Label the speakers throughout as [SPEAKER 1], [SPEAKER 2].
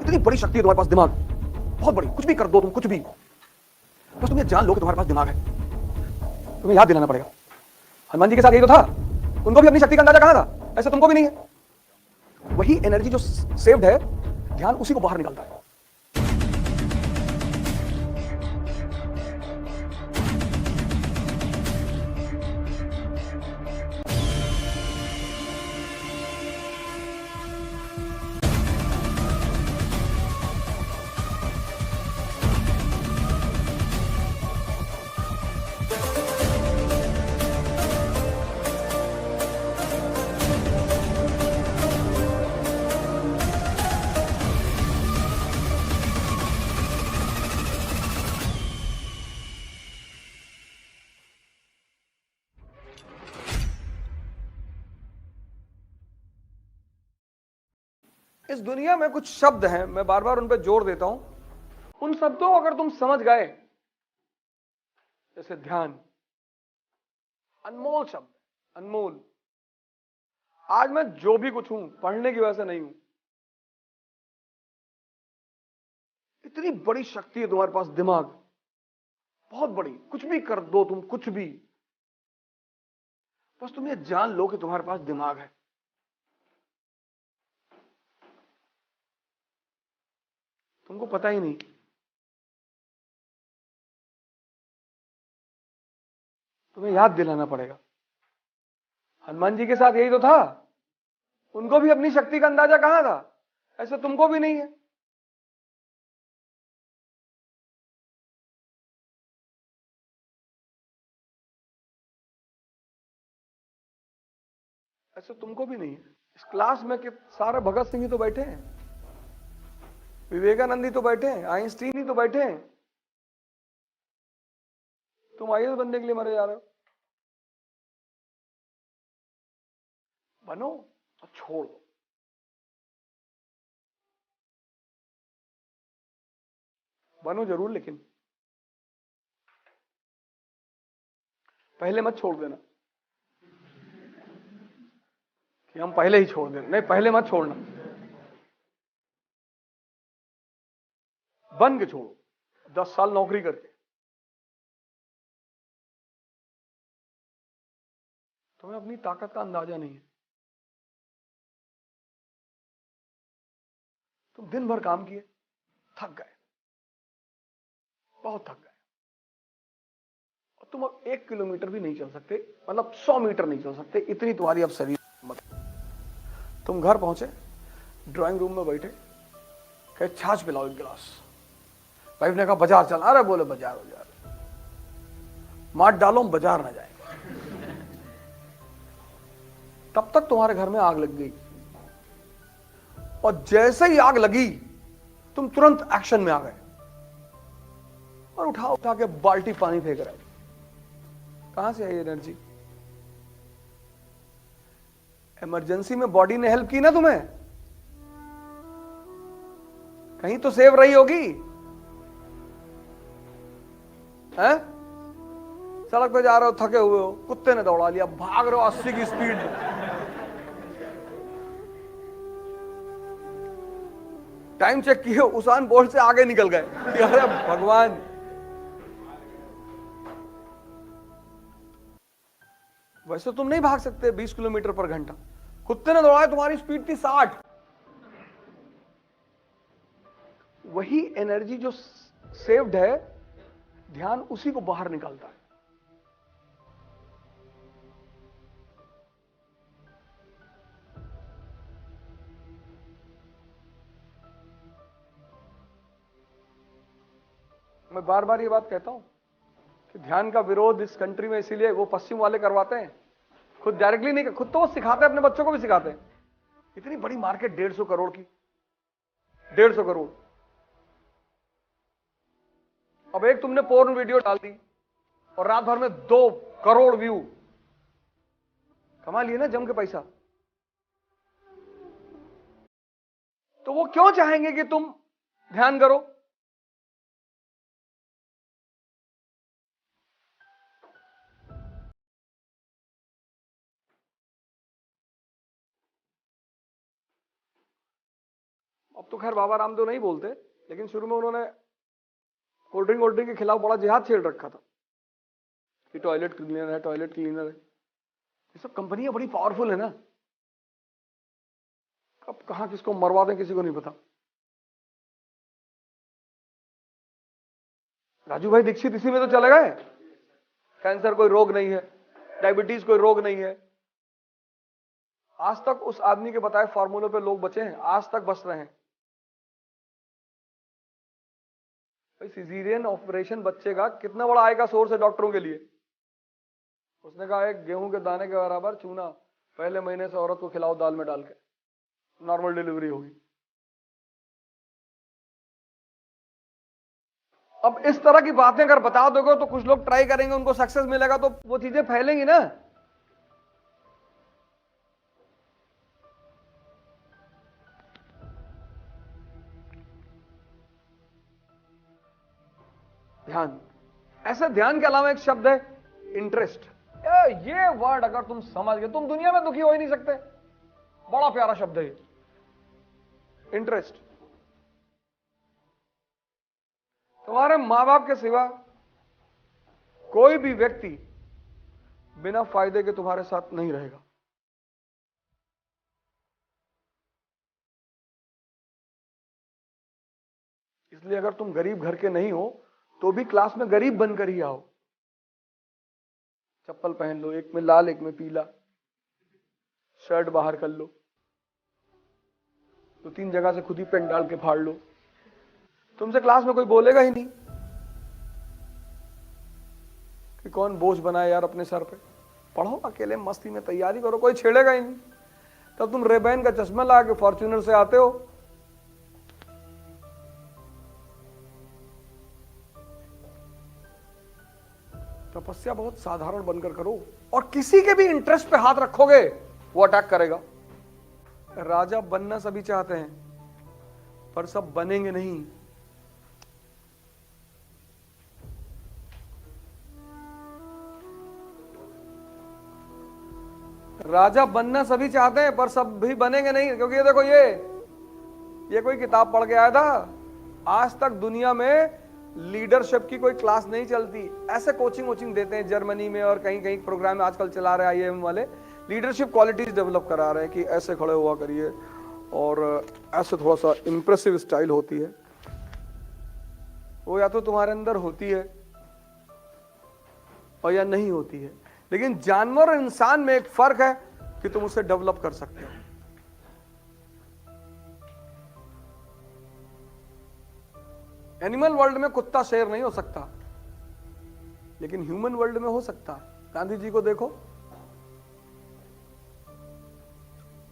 [SPEAKER 1] इतनी बड़ी शक्ति है तुम्हारे पास, दिमाग बहुत बड़ी, कुछ भी कर दो तुम, कुछ भी, बस तुम ये जान लो कि तुम्हारे पास दिमाग है। तुम्हें याद दिलाना पड़ेगा। हनुमान जी के साथ यही तो था, उनको भी अपनी शक्ति का अंदाजा कहां था, ऐसे तुमको भी नहीं है। वही एनर्जी जो सेव्ड है, ध्यान उसी को बाहर निकलता है। इस दुनिया में कुछ शब्द हैं, मैं बार बार उन पर जोर देता हूं। उन शब्दों को अगर तुम समझ गए, जैसे ध्यान, अनमोल शब्द, अनमोल। आज मैं जो भी कुछ हूं, पढ़ने की वजह से नहीं हूं। इतनी बड़ी शक्ति है तुम्हारे पास, दिमाग बहुत बड़ी, कुछ भी कर दो तुम, कुछ भी, बस तुम ये जान लो कि तुम्हारे पास दिमाग है। तुमको पता ही नहीं। तुम्हें याद दिलाना पड़ेगा। हनुमान जी के साथ यही तो था, उनको भी अपनी शक्ति का अंदाजा कहां था, ऐसे तुमको भी नहीं है। ऐसे तुमको भी नहीं है। इस क्लास में कि सारे भगत सिंह ही तो बैठे हैं, विवेकानंद ही तो बैठे हैं, आइंस्टीन ही तो बैठे हैं। तुम आईएएस बनने के लिए मरे जा रहे हो। बनो और छोड़ दो। बनो जरूर, लेकिन पहले मत छोड़ देना कि हम पहले ही छोड़ दें। नहीं, पहले मत छोड़ना, बन के छोड़ो। 10 साल नौकरी करके तुम्हें अपनी ताकत का अंदाजा नहीं है। तुम दिन भर काम किए, थक गए, बहुत थक गए, और तुम अब 1 किलोमीटर भी नहीं चल सकते, मतलब 100 मीटर नहीं चल सकते, इतनी तुम्हारी अब शरीर मत। तुम घर पहुंचे, ड्राइंग रूम में बैठे, कहे छाछ पिलाओ 1 गिलास। वाइफ ने कहा बाजार चल। अरे बोले बाजार मार डालो, हम बाजार ना जाएंगे। तब तक तुम्हारे घर में आग लग गई, और जैसे ही आग लगी तुम तुरंत एक्शन में आ गए, और उठा के बाल्टी पानी फेंक रहे। कहां से आई एनर्जी? इमरजेंसी में बॉडी ने हेल्प की ना तुम्हें, कहीं तो सेव रही होगी। हैं? सड़क पे जा रहे हो, थके हुए हो, कुत्ते ने दौड़ा लिया, भाग रहे हो 80 की स्पीड में, टाइम चेक किए, उसान बोल्ट से आगे निकल गए। अरे भगवान, वैसे तुम नहीं भाग सकते 20 किलोमीटर पर घंटा, कुत्ते ने दौड़ाया, तुम्हारी स्पीड थी 60। वही एनर्जी जो सेव्ड है, ध्यान उसी को बाहर निकालता है। मैं बार बार ये बात कहता हूं कि ध्यान का विरोध इस कंट्री में इसीलिए वो पश्चिम वाले करवाते हैं, खुद डायरेक्टली नहीं, खुद तो वो सिखाते हैं, अपने बच्चों को भी सिखाते हैं। इतनी बड़ी मार्केट 150 करोड़ की, 150 करोड़। अब एक तुमने पोर्न वीडियो डाल दी और रात भर में 2 करोड़ व्यू, कमा लिए ना जम के पैसा। तो वो क्यों चाहेंगे कि तुम ध्यान करो? अब तो खैर बाबा रामदेव नहीं बोलते, लेकिन शुरू में उन्होंने कोल्ड ड्रिंक के खिलाफ बड़ा जिहाद छेड़ रखा था कि टॉयलेट क्लीनर है, टॉयलेट क्लीनर है। ये सब कंपनियां बड़ी पावरफुल है ना, अब कहां किसको मरवा दें किसी को नहीं पता। राजू भाई दीक्षित इसी में तो चले गए। कैंसर कोई रोग नहीं है, डायबिटीज कोई रोग नहीं है। आज तक उस आदमी के बताए फॉर्मूले पे लोग बचे हैं, आज तक बच रहे हैं। भाई सिजेरियन ऑपरेशन बच्चे का कितना बड़ा आय का सोर्स है डॉक्टरों के लिए। उसने कहा एक गेहूं के दाने के बराबर चूना पहले महीने से औरत को खिलाओ दाल में डाल के, नॉर्मल डिलीवरी होगी। अब इस तरह की बातें अगर बता दोगे तो कुछ लोग ट्राई करेंगे, उनको सक्सेस मिलेगा तो वो चीजें फैलेंगी ना। ध्यान, ऐसे ध्यान के अलावा एक शब्द है इंटरेस्ट। ये वर्ड अगर तुम समझ गए तुम दुनिया में दुखी हो ही नहीं सकते। बड़ा प्यारा शब्द है इंटरेस्ट। तुम्हारे मां बाप के सिवा कोई भी व्यक्ति बिना फायदे के तुम्हारे साथ नहीं रहेगा। इसलिए अगर तुम गरीब घर के नहीं हो तो भी क्लास में गरीब बनकर ही आओ। चप्पल पहन लो, एक में लाल एक में पीला, शर्ट बाहर कर लो, तो 3 जगह से खुद ही पेन डाल के फाड़ लो। तुमसे क्लास में कोई बोलेगा ही नहीं कि कौन बोझ बनाए यार अपने सर पे। पढ़ो अकेले मस्ती में, तैयारी करो, कोई छेड़ेगा ही नहीं। तब तुम रेबैन का चश्मा ला के फॉर्च्यूनर से आते हो। तपस्या बहुत साधारण बनकर करो, और किसी के भी इंटरेस्ट पे हाथ रखोगे वो अटैक करेगा। राजा बनना सभी चाहते हैं पर सब बनेंगे नहीं। राजा बनना सभी चाहते हैं पर सब भी बनेंगे नहीं। क्योंकि ये देखो, ये कोई किताब पढ़ के आया था। आज तक दुनिया में लीडरशिप की कोई क्लास नहीं चलती। ऐसे कोचिंग देते हैं जर्मनी में और कहीं कहीं प्रोग्राम आजकल चला रहे हैं IIM वाले, लीडरशिप क्वालिटीज डेवलप करा रहे हैं कि ऐसे खड़े हुआ करिए और ऐसे थोड़ा सा इंप्रेसिव स्टाइल होती है। वो या तो तुम्हारे अंदर होती है और या नहीं होती है। लेकिन जानवर और इंसान में एक फर्क है कि तुम उसे डेवलप कर सकते हो। एनिमल वर्ल्ड में कुत्ता शेर नहीं हो सकता, लेकिन ह्यूमन वर्ल्ड में हो सकता है। गांधी जी को देखो,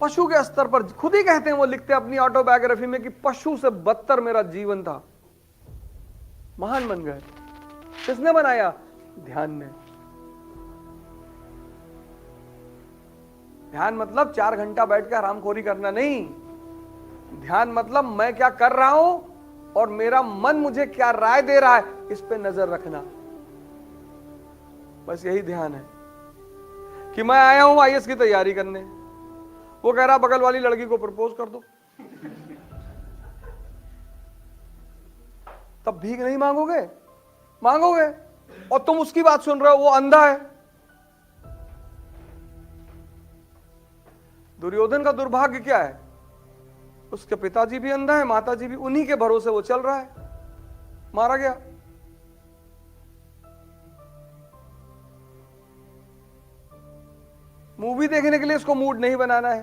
[SPEAKER 1] पशु के स्तर पर खुद ही कहते हैं, वो लिखते हैं अपनी ऑटोबायोग्राफी में कि पशु से बदतर मेरा जीवन था। महान बन गए। किसने बनाया? ध्यान ने। ध्यान मतलब 4 घंटा बैठकर आरामखोरी करना नहीं। ध्यान मतलब मैं क्या कर रहा हूं और मेरा मन मुझे क्या राय दे रहा है, इस पे नजर रखना। बस यही ध्यान है कि मैं आया हूं IAS की तैयारी करने, वो कह रहा बगल वाली लड़की को प्रपोज कर दो, तब भीख नहीं मांगोगे? मांगोगे। और तुम उसकी बात सुन रहे हो, वो अंधा है। दुर्योधन का दुर्भाग्य क्या है? उसके पिताजी भी अंधा है, माताजी भी, उन्हीं के भरोसे वो चल रहा है, मारा गया। मूवी देखने के लिए इसको मूड नहीं बनाना है।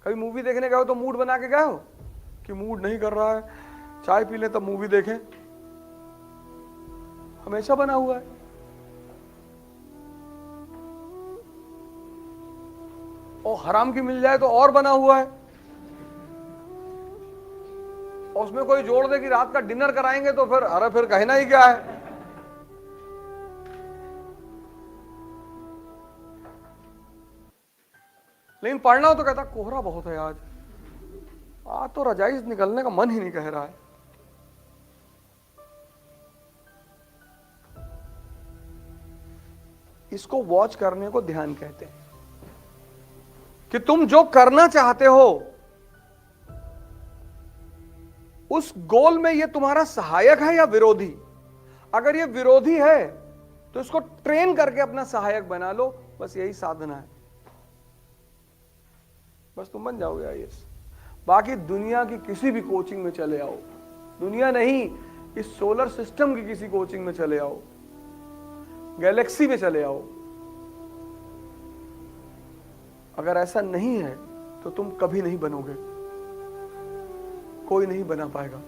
[SPEAKER 1] कभी मूवी देखने गए हो तो मूड बना के गए हो कि मूड नहीं कर रहा है, चाय पी ले तब मूवी देखें? हमेशा बना हुआ है। और हराम की मिल जाए तो और बना हुआ है। और उसमें कोई जोड़ दे कि रात का डिनर कराएंगे तो फिर अरे फिर कहना ही क्या है। लेकिन पढ़ना हो तो कहता कोहरा बहुत है आज तो रजाई से निकलने का मन ही नहीं कह रहा है। इसको वॉच करने को ध्यान कहते हैं कि तुम जो करना चाहते हो उस गोल में ये तुम्हारा सहायक है या विरोधी? अगर ये विरोधी है तो इसको ट्रेन करके अपना सहायक बना लो, बस यही साधना है, बस तुम बन जाओगे आईएएस। बाकी दुनिया की किसी भी कोचिंग में चले आओ, दुनिया नहीं, इस सोलर सिस्टम की किसी कोचिंग में चले आओ, गैलेक्सी में चले आओ, अगर ऐसा नहीं है तो तुम कभी नहीं बनोगे, कोई नहीं बना पाएगा।